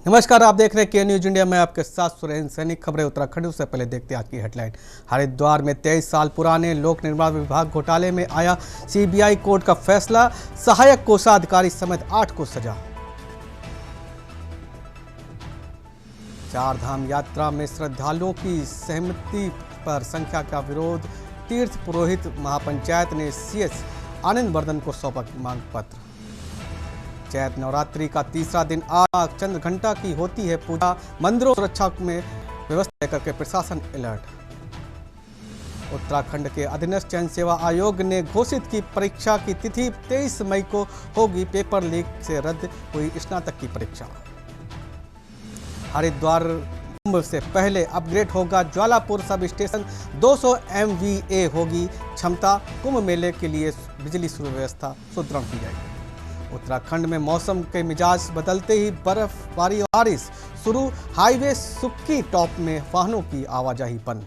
नमस्कार, आप देख रहे हैं के न्यूज इंडिया में आपके साथ सुरेंद्र सैनी। खबरें उत्तराखंड से पहले देखते हैं आज की हेडलाइन। हरिद्वार में 23 साल पुराने लोक निर्माण विभाग घोटाले में आया सीबीआई कोर्ट का फैसला। सहायक कोषाधिकारी समेत 8 को सजा। चार धाम यात्रा में श्रद्धालुओं की सहमति पर संख्या का विरोध। तीर्थ पुरोहित महापंचायत ने सीएस आनंद वर्धन को सौंपा मांग पत्र। चैत नवरात्रि का तीसरा दिन आज चंद्र घंटा की होती है पूजा। मंदिरों सुरक्षा में व्यवस्था लेकर के प्रशासन अलर्ट। उत्तराखंड के अधीनस्थ चयन सेवा आयोग ने घोषित की परीक्षा की तिथि 23 मई को होगी। पेपर लीक से रद्द हुई स्नातक की परीक्षा। हरिद्वार कुंभ से पहले अपग्रेड होगा ज्वालापुर सब स्टेशन। 200 MVA होगी क्षमता। कुंभ मेले के लिए बिजली व्यवस्था सुदृढ़ की जाएगी। उत्तराखंड में मौसम के मिजाज बदलते ही बर्फबारी और बारिश शुरू। हाईवे सुक्की टॉप में वाहनों की आवाजाही बंद।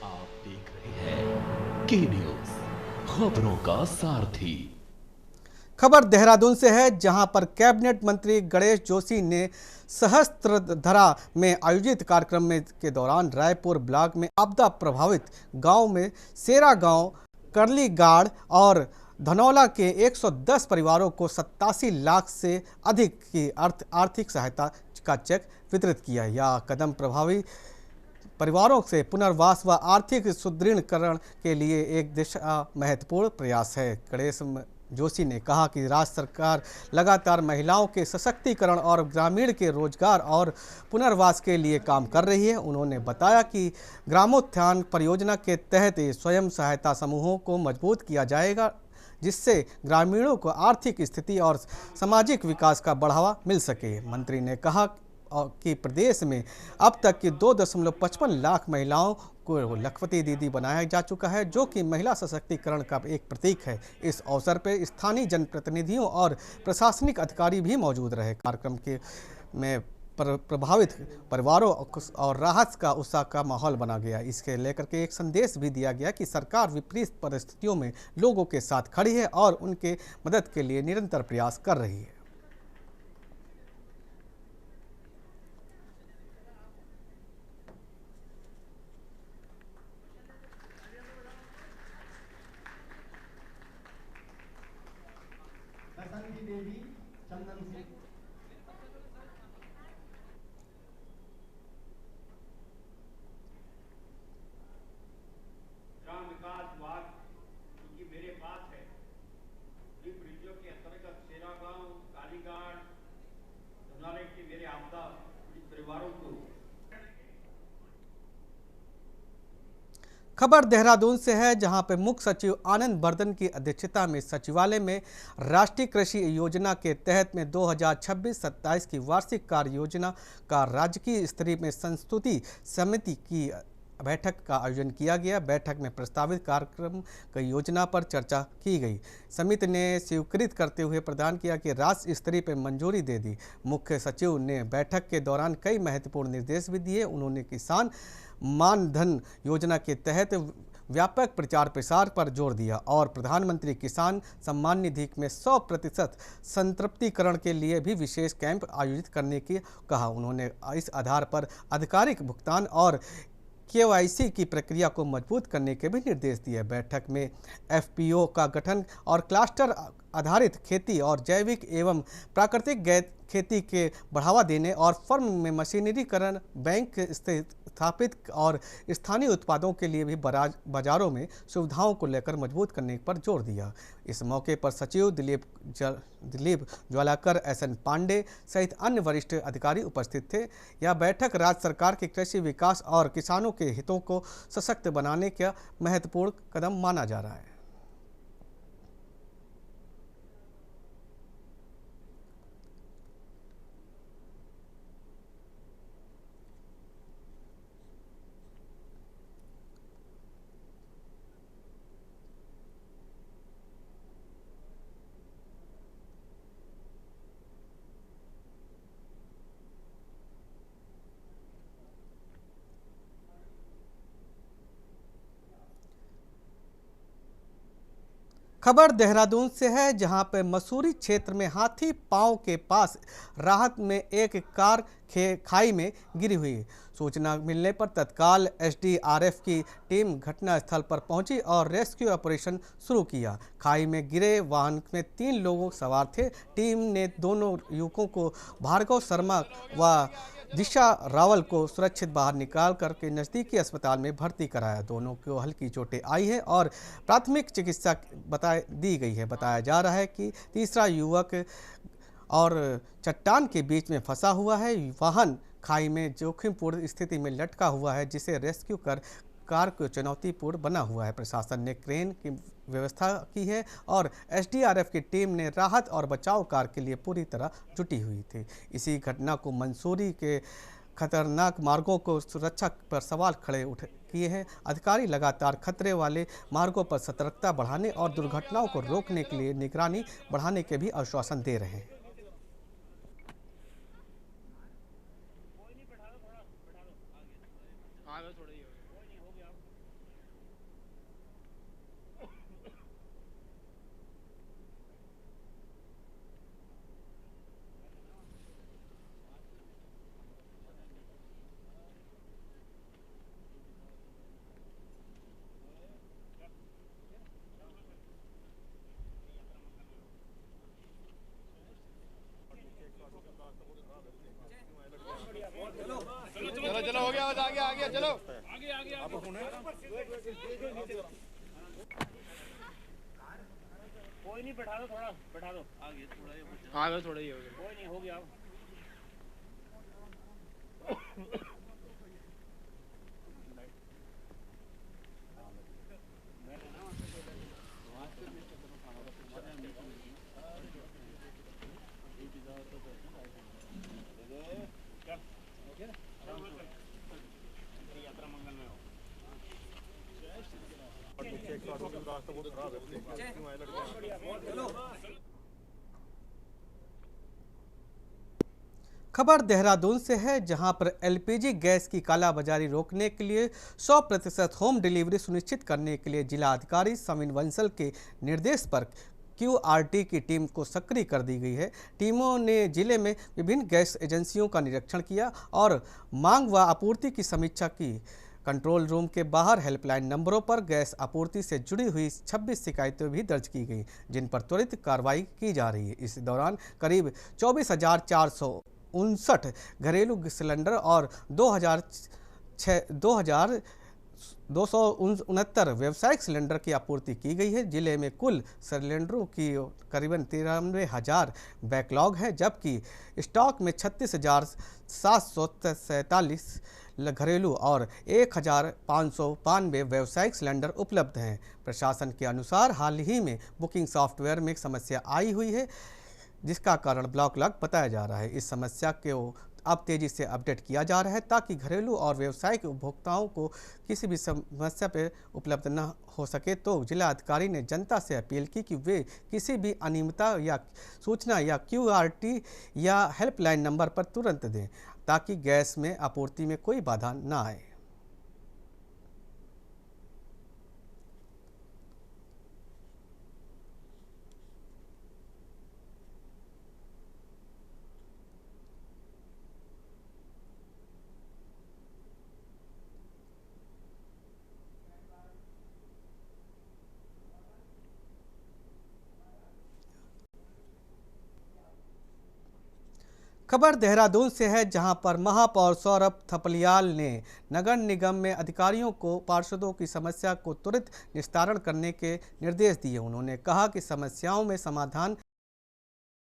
आप देख रहे हैं के न्यूज, खबरों का सारथी। खबर देहरादून से है, जहां पर कैबिनेट मंत्री गणेश जोशी ने सहस्त्रधरा में आयोजित कार्यक्रम में के दौरान रायपुर ब्लॉक में आपदा प्रभावित गांव में सेरा गांव, करलीगाड़ और धनौला के 110 परिवारों को 87 लाख से अधिक की आर्थिक सहायता का चेक वितरित किया। यह कदम प्रभावी परिवारों से पुनर्वास व आर्थिक सुदृढ़ीकरण के लिए एक दिशा महत्वपूर्ण प्रयास है। गणेश जोशी ने कहा कि राज्य सरकार लगातार महिलाओं के सशक्तिकरण और ग्रामीण के रोजगार और पुनर्वास के लिए काम कर रही है। उन्होंने बताया कि ग्रामोत्थान परियोजना के तहत स्वयं सहायता समूहों को मजबूत किया जाएगा, जिससे ग्रामीणों को आर्थिक स्थिति और सामाजिक विकास का बढ़ावा मिल सके। मंत्री ने कहा कि प्रदेश में अब तक की 2.55 लाख महिलाओं को लखपति दीदी बनाया जा चुका है, जो कि महिला सशक्तिकरण का एक प्रतीक है। इस अवसर पर स्थानीय जनप्रतिनिधियों और प्रशासनिक अधिकारी भी मौजूद रहे। कार्यक्रम के में प्रभावित परिवारों और राहत का उत्साह का माहौल बना गया। इसके लेकर के एक संदेश भी दिया गया कि सरकार विपरीत परिस्थितियों में लोगों के साथ खड़ी है और उनके मदद के लिए निरंतर प्रयास कर रही है। विकास विभाग क्योंकि मेरे पास है, ब्रिजों के अंतर्गत सेरा गांव, कालीगाड़, धनौले के मेरे आपदा परिवारों को। खबर देहरादून से है, जहां पर मुख्य सचिव आनंद वर्धन की अध्यक्षता में सचिवालय में राष्ट्रीय कृषि योजना के तहत में 2026-27 की वार्षिक कार्य योजना का राज्य स्तरीय में संस्तुति समिति की बैठक का आयोजन किया गया। बैठक में प्रस्तावित कार्यक्रम की योजना पर चर्चा की गई। समिति ने स्वीकृत करते हुए प्रदान किया कि राज्य स्तरीय पर मंजूरी दे दी। मुख्य सचिव ने बैठक के दौरान कई महत्वपूर्ण निर्देश भी दिए। उन्होंने किसान मानधन योजना के तहत व्यापक प्रचार प्रसार पर जोर दिया और प्रधानमंत्री किसान सम्मान निधि में 100% संतृप्तिकरण के लिए भी विशेष कैंप आयोजित करने की कहा। उन्होंने इस आधार पर आधिकारिक भुगतान और KYC की प्रक्रिया को मजबूत करने के भी निर्देश दिए। बैठक में FPO का गठन और क्लस्टर आधारित खेती और जैविक एवं प्राकृतिक गैस खेती के बढ़ावा देने और फर्म में मशीनरीकरण, बैंक स्थापित और स्थानीय उत्पादों के लिए भी बाजारों में सुविधाओं को लेकर मजबूत करने पर जोर दिया। इस मौके पर सचिव दिलीप ज्वालाकर, SN पांडे सहित अन्य वरिष्ठ अधिकारी उपस्थित थे। यह बैठक राज्य सरकार के कृषि विकास और किसानों के हितों को सशक्त बनाने का महत्वपूर्ण कदम माना जा रहा है। खबर देहरादून से है, जहां पर मसूरी क्षेत्र में हाथी पांव के पास राहत में एक कार खाई में गिरी हुई। सूचना मिलने पर तत्काल एसडीआरएफ की टीम घटनास्थल पर पहुंची और रेस्क्यू ऑपरेशन शुरू किया। खाई में गिरे वाहन में 3 लोग सवार थे। टीम ने दोनों युवकों को भार्गव शर्मा व दिशा रावल को सुरक्षित बाहर निकाल करके नज़दीकी अस्पताल में भर्ती कराया। दोनों को हल्की चोटें आई हैं और प्राथमिक चिकित्सा दी गई है। बताया जा रहा है कि तीसरा युवक और चट्टान के बीच में फंसा हुआ है। वाहन खाई में जोखिमपूर्ण स्थिति में लटका हुआ है, जिसे रेस्क्यू कर कार को चुनौतीपूर्ण बना हुआ है। प्रशासन ने क्रेन की व्यवस्था की है और एसडीआरएफ की टीम ने राहत और बचाव कार्य के लिए पूरी तरह जुटी हुई थी। इसी घटना को मंसूरी के खतरनाक मार्गों को सुरक्षा पर सवाल खड़े किए हैं। अधिकारी लगातार खतरे वाले मार्गों पर सतर्कता बढ़ाने और दुर्घटनाओं को रोकने के लिए निगरानी बढ़ाने के भी आश्वासन दे रहे हैं। चलो चलो हो गया, आगे आगे चलो आगे आगे आप कोई नहीं, बैठा दो थोड़ा, बैठा दो आगे थोड़ा ही हो गया, कोई नहीं हो गया। खबर देहरादून से है, जहां पर एलपीजी गैस की कालाबाजारी रोकने के लिए 100% होम डिलीवरी सुनिश्चित करने के लिए जिला अधिकारी समीन बंसल के निर्देश पर क्यूआरटी की टीम को सक्रिय कर दी गई है। टीमों ने जिले में विभिन्न गैस एजेंसियों का निरीक्षण किया और मांग व आपूर्ति की समीक्षा की। कंट्रोल रूम के बाहर हेल्पलाइन नंबरों पर गैस आपूर्ति से जुड़ी हुई 26 शिकायतें भी दर्ज की गई, जिन पर त्वरित कार्रवाई की जा रही है। इस दौरान करीब 24,459 घरेलू सिलेंडर और 2,269 व्यावसायिक सिलेंडर की आपूर्ति की गई है। जिले में कुल सिलेंडरों की करीबन 93,000 बैकलॉग है, जबकि स्टॉक में 36,747 घरेलू और 1,592 व्यावसायिक सिलेंडर उपलब्ध हैं। प्रशासन के अनुसार हाल ही में बुकिंग सॉफ्टवेयर में एक समस्या आई हुई है, जिसका कारण ब्लॉक लॉक बताया जा रहा है। इस समस्या को अब तेजी से अपडेट किया जा रहा है, ताकि घरेलू और व्यावसायिक उपभोक्ताओं को किसी भी समस्या पर उपलब्ध न हो सके। तो जिला अधिकारी ने जनता से अपील की कि वे किसी भी अनियमितता या सूचना या क्यूआरटी या हेल्पलाइन नंबर पर तुरंत दें, ताकि गैस में आपूर्ति में कोई बाधा न आए। खबर देहरादून से है, जहां पर महापौर सौरभ थपलियाल ने नगर निगम में अधिकारियों को पार्षदों की समस्या को त्वरित निस्तारण करने के निर्देश दिए। उन्होंने कहा कि समस्याओं में समाधान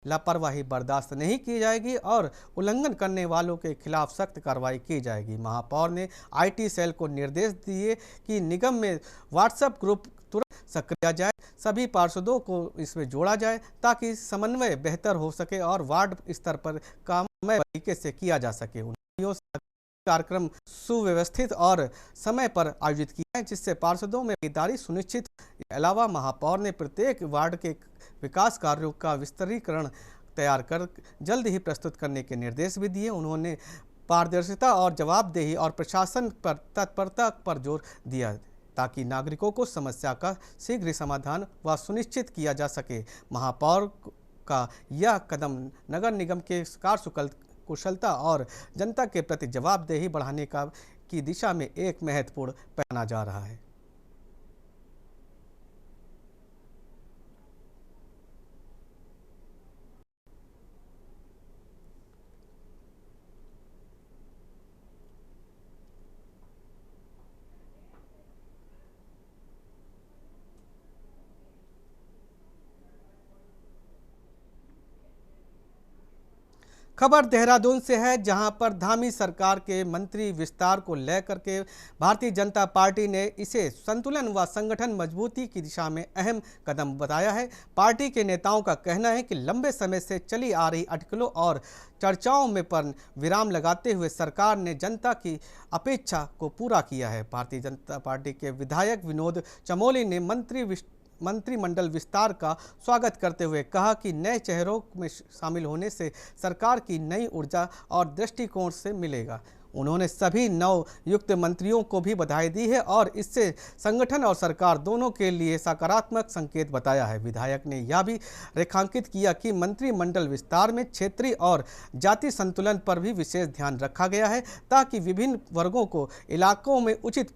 लापरवाही बर्दाश्त नहीं की जाएगी और उल्लंघन करने वालों के खिलाफ सख्त कार्रवाई की जाएगी। महापौर ने आईटी सेल को निर्देश दिए कि निगम में व्हाट्सएप ग्रुप तुरंत सक्रिय किया जाए, सभी पार्षदों को इसमें जोड़ा जाए, ताकि समन्वय बेहतर हो सके और वार्ड स्तर पर काम तरीके से किया जा सके। कार्यक्रम सुव्यवस्थित और समय पर आयोजित किया है, जिससे पार्षदों में भागीदारी सुनिश्चित। इसके अलावा महापौर ने प्रत्येक वार्ड के विकास कार्यों का विस्तरीकरण तैयार कर जल्द ही प्रस्तुत करने के निर्देश भी दिए। उन्होंने पारदर्शिता और जवाबदेही और प्रशासन पर तत्परता पर जोर दिया। ताकि नागरिकों को समस्या का शीघ्र समाधान व सुनिश्चित किया जा सके। महापौर का यह कदम नगर निगम के कार्यकुशलता और जनता के प्रति जवाबदेही बढ़ाने की दिशा में एक महत्वपूर्ण माना जा रहा है। खबर देहरादून से है, जहां पर धामी सरकार के मंत्री विस्तार को लेकर के भारतीय जनता पार्टी ने इसे संतुलन व संगठन मजबूती की दिशा में अहम कदम बताया है। पार्टी के नेताओं का कहना है कि लंबे समय से चली आ रही अटकलों और चर्चाओं में पर विराम लगाते हुए सरकार ने जनता की अपेक्षा को पूरा किया है। भारतीय जनता पार्टी के विधायक विनोद चमोली ने मंत्रिमंडल विस्तार का स्वागत करते हुए कहा कि नए चेहरों में शामिल होने से सरकार की नई ऊर्जा और दृष्टिकोण से मिलेगा। उन्होंने सभी नवयुक्त मंत्रियों को भी बधाई दी है और इससे संगठन और सरकार दोनों के लिए सकारात्मक संकेत बताया है। विधायक ने यह भी रेखांकित किया कि मंत्रिमंडल विस्तार में क्षेत्रीय और जाति संतुलन पर भी विशेष ध्यान रखा गया है, ताकि विभिन्न वर्गों को इलाकों में उचित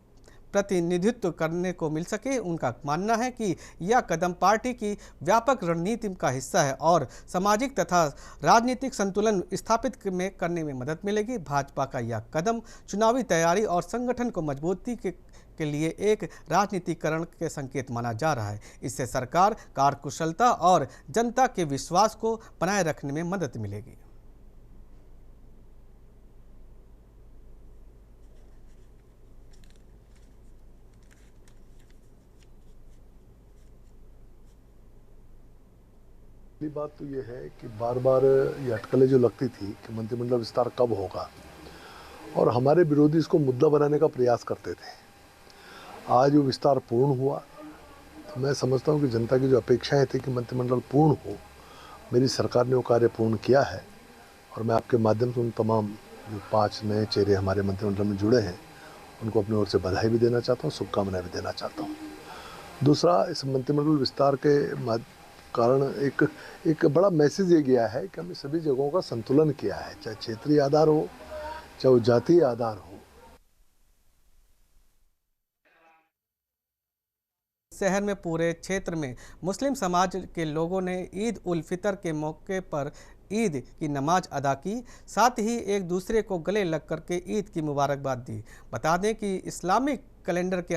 प्रतिनिधित्व करने को मिल सके। उनका मानना है कि यह कदम पार्टी की व्यापक रणनीति का हिस्सा है और सामाजिक तथा राजनीतिक संतुलन स्थापित करने में मदद मिलेगी। भाजपा का यह कदम चुनावी तैयारी और संगठन को मजबूती के लिए एक राजनीतिकरण के संकेत माना जा रहा है। इससे सरकार कार्यकुशलता और जनता के विश्वास को बनाए रखने में मदद मिलेगी। पहली बात तो ये है कि बार बार ये अटकलें जो लगती थी कि मंत्रिमंडल विस्तार कब होगा, और हमारे विरोधी इसको मुद्दा बनाने का प्रयास करते थे। आज वो विस्तार पूर्ण हुआ तो मैं समझता हूँ कि जनता की जो अपेक्षाएं थी कि मंत्रिमंडल पूर्ण हो, मेरी सरकार ने वो कार्य पूर्ण किया है। और मैं आपके माध्यम से उन तमाम जो 5 नए चेहरे हमारे मंत्रिमंडल में जुड़े हैं उनको अपनी ओर से बधाई भी देना चाहता हूँ, शुभकामनाएं भी देना चाहता हूँ। दूसरा, इस मंत्रिमंडल विस्तार के कारण एक बड़ा मैसेज ये गया है कि हमने सभी जगहों का संतुलन किया है, चाहे क्षेत्रीय आधार हो चाहे वो जातीय आधार हो। शहर में पूरे क्षेत्र में मुस्लिम समाज के लोगों ने ईद उल फितर के मौके पर ईद की नमाज अदा की, साथ ही एक दूसरे को गले लग करके ईद की मुबारकबाद दी। बता दें कि इस्लामिक कैलेंडर के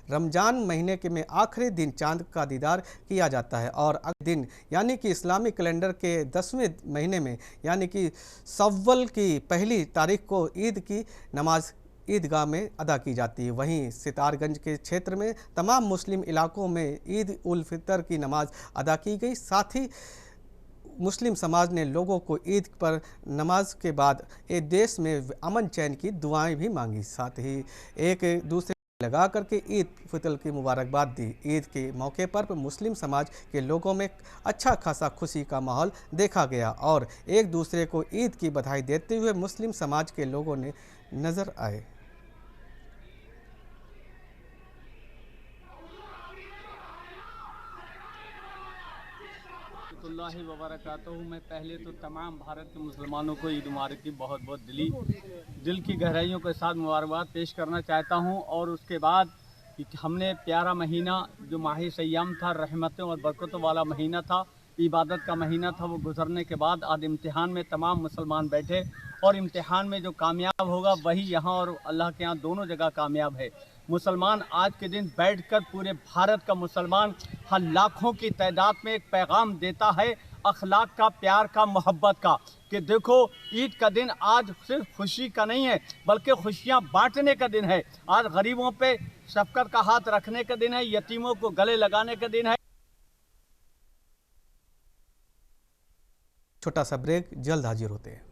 रमज़ान महीने के में आखिरी दिन चांद का दीदार किया जाता है और अगले दिन यानी कि इस्लामिक कैलेंडर के 10वें महीने में यानी कि शव्वल की पहली तारीख को ईद की नमाज ईदगाह में अदा की जाती है। वहीं सितारगंज के क्षेत्र में तमाम मुस्लिम इलाकों में ईद उल फितर की नमाज अदा की गई। साथ ही मुस्लिम समाज ने लोगों को ईद पर नमाज के बाद देश में अमन चैन की दुआएं भी मांगी, साथ ही एक दूसरे लगा करके ईद फितर की मुबारकबाद दी। ईद के मौके पर मुस्लिम समाज के लोगों में अच्छा खासा खुशी का माहौल देखा गया और एक दूसरे को ईद की बधाई देते हुए मुस्लिम समाज के लोगों ने नजर आए। मैं पहले तो तमाम भारत के मुसलमानों को ईद मुबारक की बहुत बहुत दिल की गहराइयों के साथ मुबारकबाद पेश करना चाहता हूं। और उसके बाद हमने प्यारा महीना जो माह सय्याम था, रहमतों और बरकतों वाला महीना था, इबादत का महीना था, वो गुजरने के बाद आज इम्तिहान में तमाम मुसलमान बैठे और इम्तिहान में जो कामयाब होगा वही यहाँ और अल्लाह के यहाँ दोनों जगह कामयाब है। मुसलमान आज के दिन बैठकर पूरे भारत का मुसलमान हर लाखों की तादाद में एक पैगाम देता है अखलाक का, प्यार का, मोहब्बत का, कि देखो ईद का दिन आज सिर्फ खुशी का नहीं है बल्कि खुशियाँ बांटने का दिन है। आज गरीबों पे शफकत का हाथ रखने का दिन है, यतीमों को गले लगाने का दिन है। छोटा सा ब्रेक, जल्द हाजिर होते हैं।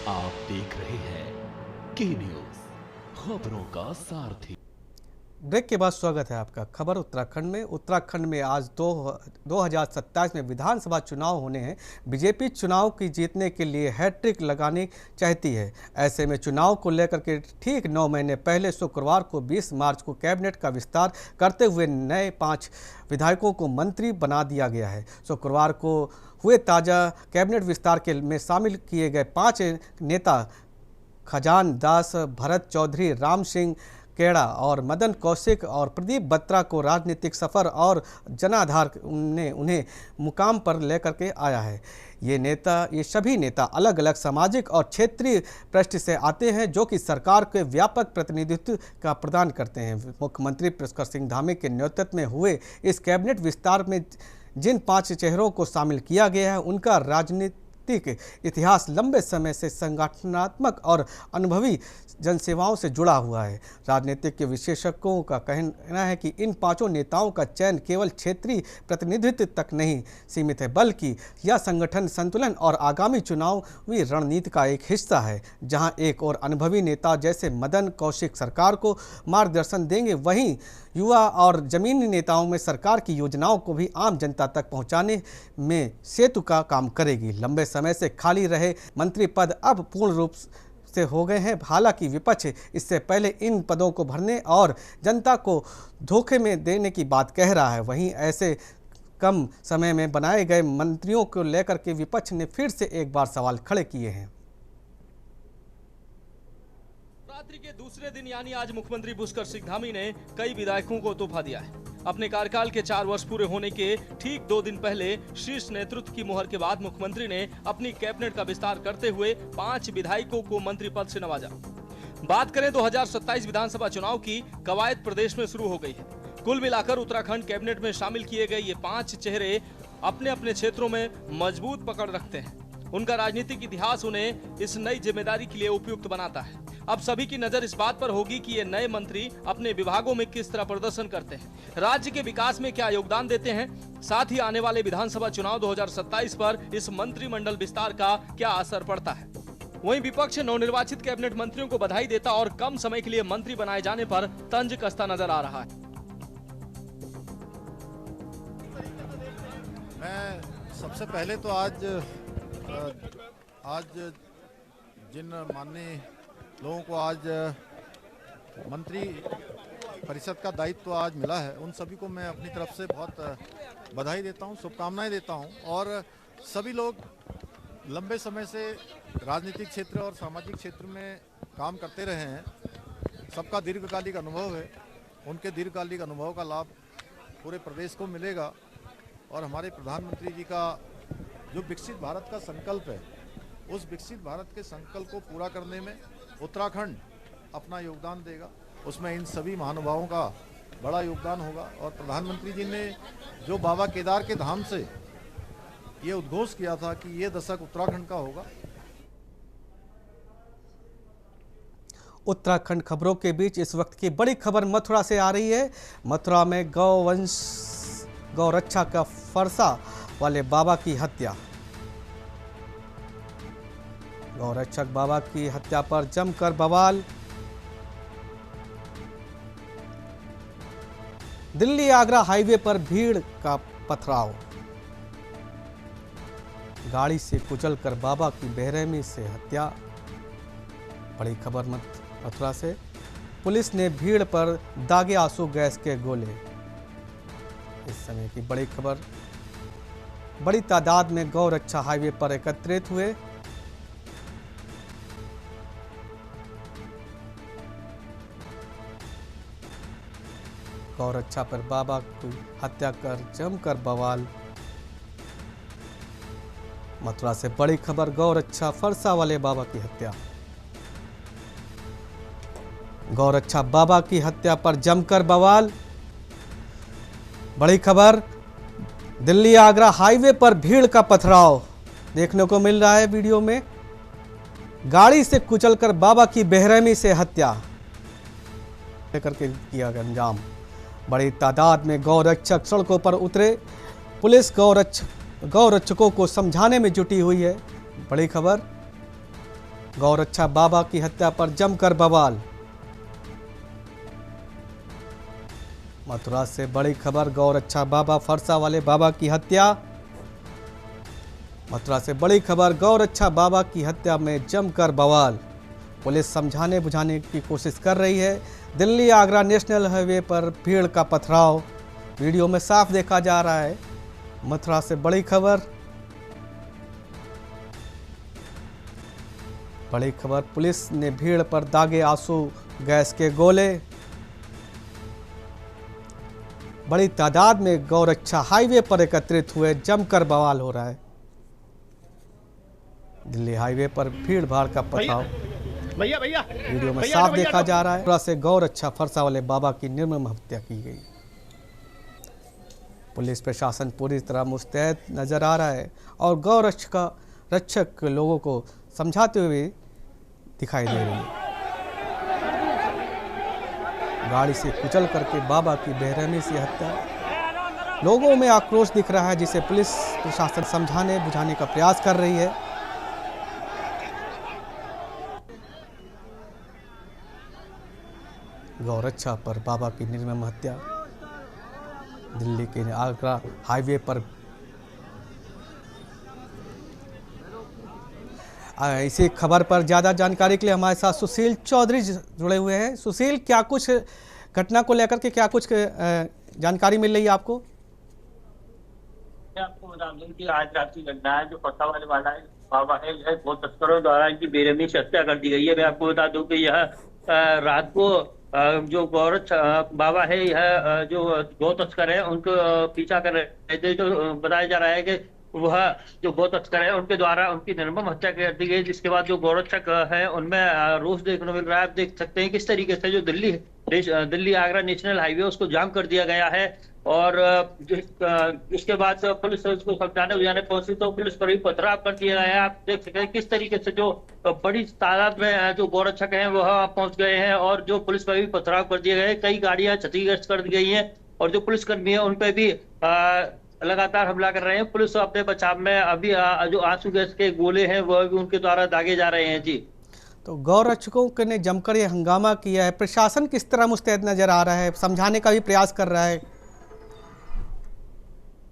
आप देख रहे हैं के न्यूज़, खबरों का सारथी। ब्रेक के बाद स्वागत है आपका। खबर उत्तराखंड में आज 2027 में विधानसभा चुनाव होने हैं। बीजेपी चुनाव की जीतने के लिए हैट्रिक लगानी चाहती है। ऐसे में चुनाव को लेकर के ठीक 9 महीने पहले शुक्रवार को 20 मार्च को कैबिनेट का विस्तार करते हुए नए 5 विधायकों को मंत्री बना दिया गया है। शुक्रवार को हुए ताज़ा कैबिनेट विस्तार में शामिल किए गए 5 नेता खजान दास, भरत चौधरी, राम सिंह केड़ा और मदन कौशिक और प्रदीप बत्रा को राजनीतिक सफ़र और जनाधार ने उन्हें मुकाम पर लेकर के आया है। ये सभी नेता अलग अलग सामाजिक और क्षेत्रीय पृष्ठ से आते हैं, जो कि सरकार के व्यापक प्रतिनिधित्व का प्रदान करते हैं। मुख्यमंत्री पुष्कर सिंह धामी के नेतृत्व में हुए इस कैबिनेट विस्तार में जिन 5 चेहरों को शामिल किया गया है, उनका राजनीतिक इतिहास लंबे समय से संगठनात्मक और अनुभवी जनसेवाओं से जुड़ा हुआ है। राजनीतिक विशेषज्ञों का कहना है कि इन 5 नेताओं का चयन केवल क्षेत्रीय प्रतिनिधित्व तक नहीं सीमित है, बल्कि यह संगठन संतुलन और आगामी चुनावी रणनीति का एक हिस्सा है। जहां एक और अनुभवी नेता जैसे मदन कौशिक सरकार को मार्गदर्शन देंगे, वहीं युवा और जमीनी नेताओं में सरकार की योजनाओं को भी आम जनता तक पहुंचाने में सेतु का काम करेगी। लंबे समय से खाली रहे मंत्री पद अब पूर्ण रूप से हो गए हैं। हालांकि विपक्ष इससे पहले इन पदों को भरने और जनता को धोखे में देने की बात कह रहा है। वहीं ऐसे कम समय में बनाए गए मंत्रियों को लेकर के विपक्ष ने फिर से एक बार सवाल खड़े किए हैं। नवरात्रि के दूसरे दिन यानी आज मुख्यमंत्री पुष्कर सिंह धामी ने कई विधायकों को तोहफा दिया है। अपने कार्यकाल के 4 वर्ष पूरे होने के ठीक 2 दिन पहले शीर्ष नेतृत्व की मुहर के बाद मुख्यमंत्री ने अपनी कैबिनेट का विस्तार करते हुए 5 विधायकों को मंत्री पद से नवाजा। बात करें 2027 विधानसभा चुनाव की, कवायद प्रदेश में शुरू हो गई है। कुल मिलाकर उत्तराखंड कैबिनेट में शामिल किए गए ये 5 चेहरे अपने अपने क्षेत्रों में मजबूत पकड़ रखते हैं। उनका राजनीतिक इतिहास उन्हें इस नई जिम्मेदारी के लिए उपयुक्त बनाता है। अब सभी की नजर इस बात पर होगी कि ये नए मंत्री अपने विभागों में किस तरह प्रदर्शन करते हैं, राज्य के विकास में क्या योगदान देते हैं, साथ ही आने वाले विधानसभा चुनाव 2027 पर इस मंत्रिमंडल विस्तार का क्या असर पड़ता है। वहीं विपक्ष नवनिर्वाचित कैबिनेट मंत्रियों को बधाई देता और कम समय के लिए मंत्री बनाए जाने पर तंज कसता नजर आ रहा है। मैं सबसे पहले तो आज जिन माननीय लोगों को आज मंत्री परिषद का दायित्व आज मिला है, उन सभी को मैं अपनी तरफ से बहुत बधाई देता हूं, शुभकामनाएं देता हूं। और सभी लोग लंबे समय से राजनीतिक क्षेत्र और सामाजिक क्षेत्र में काम करते रहे हैं। सबका दीर्घकालिक अनुभव है। उनके दीर्घकालिक अनुभव का लाभ पूरे प्रदेश को मिलेगा। और हमारे प्रधानमंत्री जी का जो विकसित भारत का संकल्प है, उस विकसित भारत के संकल्प को पूरा करने में उत्तराखंड अपना योगदान देगा। उसमें इन सभी महानुभावों का बड़ा योगदान होगा। और प्रधानमंत्री जी ने जो बाबा केदार के धाम से ये उद्घोष किया था कि ये दशक उत्तराखंड का होगा। उत्तराखंड खबरों के बीच इस वक्त की बड़ी खबर मथुरा से आ रही है। मथुरा में गौरक्षा का फरसा वाले बाबा की हत्या। गौरक्षक बाबा की हत्या पर जमकर बवाल। दिल्ली आगरा हाईवे पर भीड़ का पथराव। गाड़ी से कुचलकर बाबा की बेरहमी से हत्या। बड़ी खबर मथुरा से। पुलिस ने भीड़ पर दागे आंसू गैस के गोले। इस समय की बड़ी खबर। बड़ी तादाद में गौरक्षा हाईवे पर एकत्रित हुए। गौरक्षा पर बाबा की हत्या कर जमकर बवाल। मथुरा से बड़ी खबर। गौरक्षा फरसा वाले बाबा की हत्या। गौरक्षा बाबा की हत्या पर जमकर बवाल। बड़ी खबर। दिल्ली आगरा हाईवे पर भीड़ का पथराव देखने को मिल रहा है वीडियो में। गाड़ी से कुचलकर बाबा की बेरहमी से हत्या करके किया गया अंजाम। बड़ी तादाद में गौरक्षक सड़कों पर उतरे। पुलिस गौरक्षकों को समझाने में जुटी हुई है। बड़ी खबर। गौरक्षा बाबा की हत्या पर जमकर बवाल। मथुरा से बड़ी खबर, गौरक्षा बाबा फरसा वाले बाबा की हत्या। मथुरा से बड़ी खबर, गौरक्षा बाबा की हत्या में जमकर बवाल। पुलिस समझाने बुझाने की कोशिश कर रही है। दिल्ली आगरा नेशनल हाईवे पर भीड़ का पथराव वीडियो में साफ देखा जा रहा है। मथुरा से बड़ी खबर, बड़ी खबर, पुलिस ने भीड़ पर दागे आंसू गैस के गोले। बड़ी तादाद में गौरक्षा हाईवे पर एकत्रित हुए, जमकर बवाल हो रहा है। दिल्ली हाईवे पर भीड़ भाड़ का पथराव वीडियो में साफ देखा जा रहा है। मथुरा से गौरक्षा फरसा वाले बाबा की निर्मम हत्या की गई। पुलिस प्रशासन पूरी तरह मुस्तैद नजर आ रहा है और गौरक्षक लोगों को समझाते हुए दिखाई दे रही है। गाड़ी से कुचल करके बाबा की बेरहमी से हत्या। लोगों में आक्रोश दिख रहा है, जिसे पुलिस प्रशासन समझाने बुझाने का प्रयास कर रही है। गौरक्षा पर बाबा की निर्मम हत्या। दिल्ली के आगरा हाईवे पर इसी खबर पर ज़्यादा जानकारी के लिए हमारे साथ सुशील चौधरी जुड़े हुए हैं। सुशील, क्या कुछ घटना को लेकर के क्या कुछ जानकारी मिल रही है आपको? आपको बता दूं कि आज रात की घटना है, जो फरसा वाले वाला है बाबा है, यह गौ तस्करों द्वारा इनकी बेरहमी से हत्या कर दी गई है। मैं आपको बता दूं कि यह रात को जो गौरक्ष बाबा है, यह जो गौ तस्कर है उनको पीछा कर रहे थे। जो बताया जा रहा है कि वह जो गौ तस्कर है उनके द्वारा उनकी निर्मम हत्या कर दी गई, जिसके बाद जो गौरक्षक है उनमें रोष देखने मिल रहा है। आप देख सकते हैं किस तरीके से जो दिल्ली आगरा नेशनल हाईवे उसको जाम कर दिया गया है। और इसके बाद पुलिस उसको समझाने बुझाने पहुंची तो पुलिस पर भी पथराव कर दिया गया है। आप देख सकते हैं किस तरीके से जो बड़ी तादाद में जो गौरक्षक हैं वह पहुंच गए हैं और जो पुलिस पर भी पथराव कर दिए गए। कई गाड़ियां क्षतिग्रस्त कर दी गई हैं और जो पुलिसकर्मी है उन पर भी लगातार हमला कर रहे हैं। पुलिस अपने बचाव में अभी जो आंसू गैस के गोले हैं वह भी उनके द्वारा दागे जा रहे हैं। जी, तो गौरक्षकों ने जमकर ये हंगामा किया है। प्रशासन किस तरह मुस्तैद नजर आ रहा है, समझाने का भी प्रयास कर रहा है?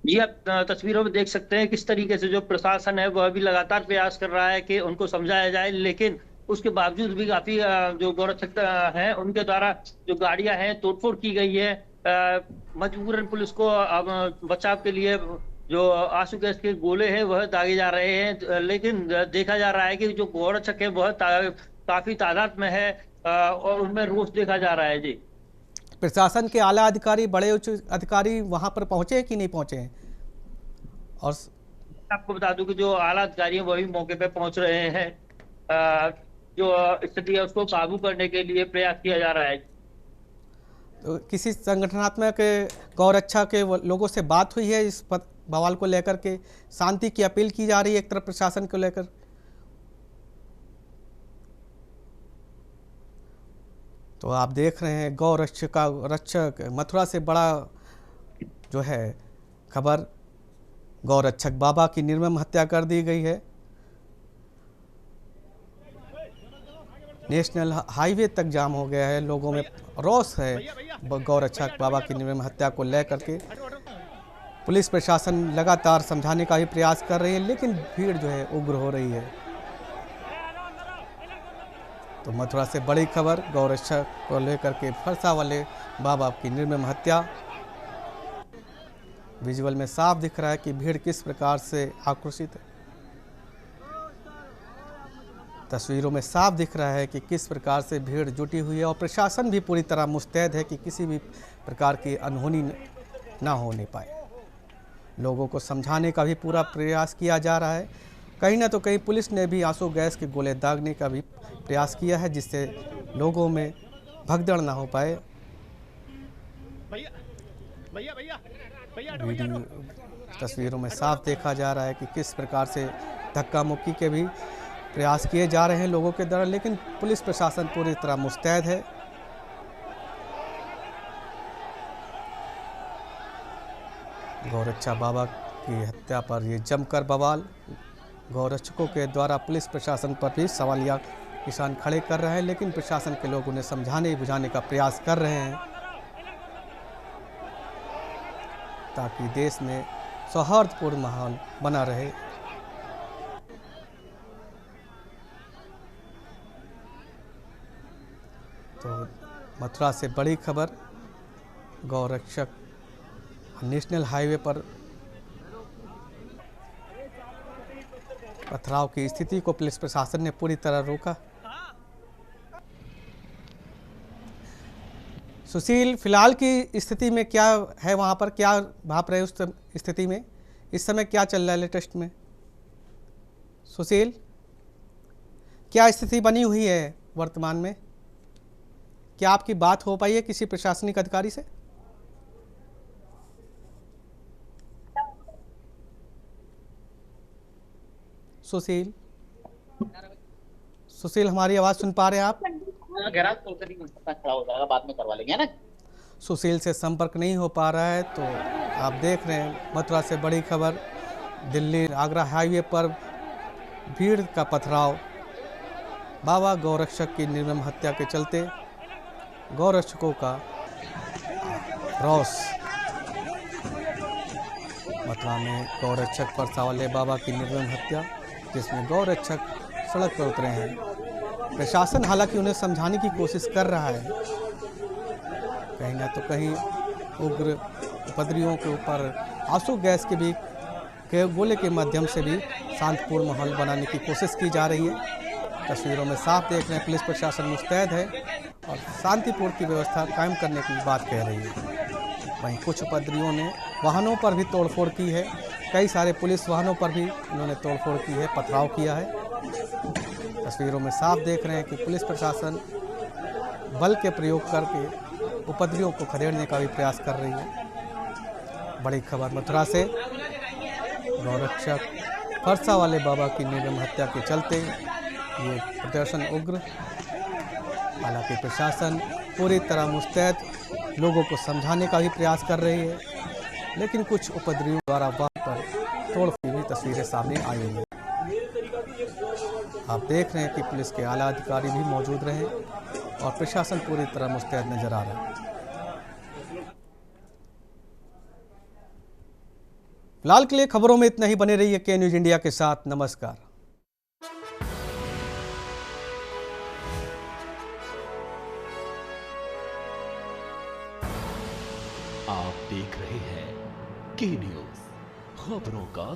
जी, आप तस्वीरों में देख सकते हैं किस तरीके से जो प्रशासन है वह भी लगातार प्रयास कर रहा है कि उनको समझाया जाए, लेकिन उसके बावजूद भी काफी जो गौरक्षक हैं उनके द्वारा जो गाड़ियां हैं तोड़फोड़ की गई है। मजबूरन पुलिस को बचाव के लिए जो आंसू गैस के गोले हैं वह दागे जा रहे हैं, लेकिन देखा जा रहा है कि जो गौरक्षक है वह काफी तादाद में है और उनमें रोष देखा जा रहा है। जी, प्रशासन के आला अधिकारी, बड़े उच्च अधिकारी वहां पर पहुंचे कि नहीं पहुंचे हैं? और आपको बता दूं कि जो आला अधिकारी हैं वह भी मौके पे पहुंच रहे हैं। जो स्थिति है उसको काबू करने के लिए प्रयास किया जा रहा है। तो किसी संगठनात्मक गौरक्षा के लोगों से बात हुई है इस बवाल को लेकर के? शांति की अपील की जा रही है एक तरफ प्रशासन को लेकर। तो आप देख रहे हैं गौरक्षक मथुरा से बड़ा जो है खबर, गौरक्षक बाबा की निर्मम हत्या कर दी गई है। नेशनल हाईवे तक जाम हो गया है, लोगों में रोष है गौरक्षक बाबा की निर्मम हत्या को लेकर के। पुलिस प्रशासन लगातार समझाने का भी प्रयास कर रही है, लेकिन भीड़ जो है उग्र हो रही है। तो मथुरा से बड़ी खबर, गौरक्षक को लेकर के फरसा वाले बाबा की निर्मम हत्या। विजुअल में साफ दिख रहा है कि भीड़ किस प्रकार से आक्रोशित है। तस्वीरों में साफ दिख रहा है कि किस प्रकार से भीड़ जुटी हुई है और प्रशासन भी पूरी तरह मुस्तैद है कि किसी भी प्रकार की अनहोनी ना होने पाए। लोगों को समझाने का भी पूरा प्रयास किया जा रहा है। कहीं ना तो कहीं पुलिस ने भी आंसू गैस के गोले दागने का भी प्रयास किया है, जिससे लोगों में भगदड़ ना हो पाए। वीडियो तस्वीरों में साफ देखा जा रहा है कि किस प्रकार से धक्का मुक्की के भी प्रयास किए जा रहे हैं लोगों के द्वारा, लेकिन पुलिस प्रशासन पूरी तरह मुस्तैद है। गौरक्षा बाबा की हत्या पर ये जमकर बवाल। गौरक्षकों के द्वारा पुलिस प्रशासन पर भी सवालिया निशान खड़े कर रहे हैं, लेकिन प्रशासन के लोग उन्हें समझाने बुझाने का प्रयास कर रहे हैं। ताकि देश में सौहार्दपूर्ण माहौल बना रहे। तो मथुरा से बड़ी खबर, गौरक्षक नेशनल हाईवे पर पथराव की स्थिति को पुलिस प्रशासन ने पूरी तरह रोका। सुशील, फिलहाल की स्थिति में क्या है वहाँ पर, क्या भाप रहे उस स्थिति में? इस समय क्या चल रहा है लेटेस्ट में? सुशील, क्या स्थिति बनी हुई है वर्तमान में? क्या आपकी बात हो पाई है किसी प्रशासनिक अधिकारी से? सुशील, सुशील हमारी आवाज़ सुन पा रहे हैं आप? खड़ा हो जाएगा, बाद में करवा लेंगे ना। सुशील से संपर्क नहीं हो पा रहा है। तो आप देख रहे हैं मथुरा से बड़ी खबर, दिल्ली आगरा हाईवे पर भीड़ का पथराव। बाबा गौरक्षक की निर्मम हत्या के चलते गौरक्षकों का रोष। मथुरा में गौरक्षक परसावाले बाबा की निर्मम हत्या, जिसमें गौरक्षक सड़क पर उतरे हैं। प्रशासन हालांकि उन्हें समझाने की कोशिश कर रहा है, कहीं ना तो कहीं उग्र उपद्रवियों के ऊपर आंसू गैस के गोले के माध्यम से भी शांतिपूर्ण माहौल बनाने की कोशिश की जा रही है। तस्वीरों में साफ देख रहे हैं पुलिस प्रशासन मुस्तैद है और शांतिपूर्ण की व्यवस्था कायम करने की बात कह रही है। वहीं कुछ उपद्रवियों ने वाहनों पर भी तोड़फोड़ की है, कई सारे पुलिस वाहनों पर भी उन्होंने तोड़फोड़ की है, पथराव किया है। तस्वीरों में साफ देख रहे हैं कि पुलिस प्रशासन बल के प्रयोग करके उपद्रवियों को खदेड़ने का भी प्रयास कर रही है। बड़ी खबर मथुरा से, गौरक्षक परसावाले बाबा की निर्मम हत्या के चलते ये प्रदर्शन उग्र। हालांकि प्रशासन पूरी तरह मुस्तैद लोगों को समझाने का भी प्रयास कर रही है, लेकिन कुछ उपद्रवियों द्वारा वहां पर तोड़फोड़ की तस्वीरें सामने आई हैं। आप देख रहे हैं कि पुलिस के आला अधिकारी भी मौजूद रहे और प्रशासन पूरी तरह मुस्तैद नजर आ रहा है। फिलहाल के लिए खबरों में इतना ही। बने रहिए के न्यूज इंडिया के साथ। नमस्कार। आप देख रहे हैं के न्यूज, खबरों का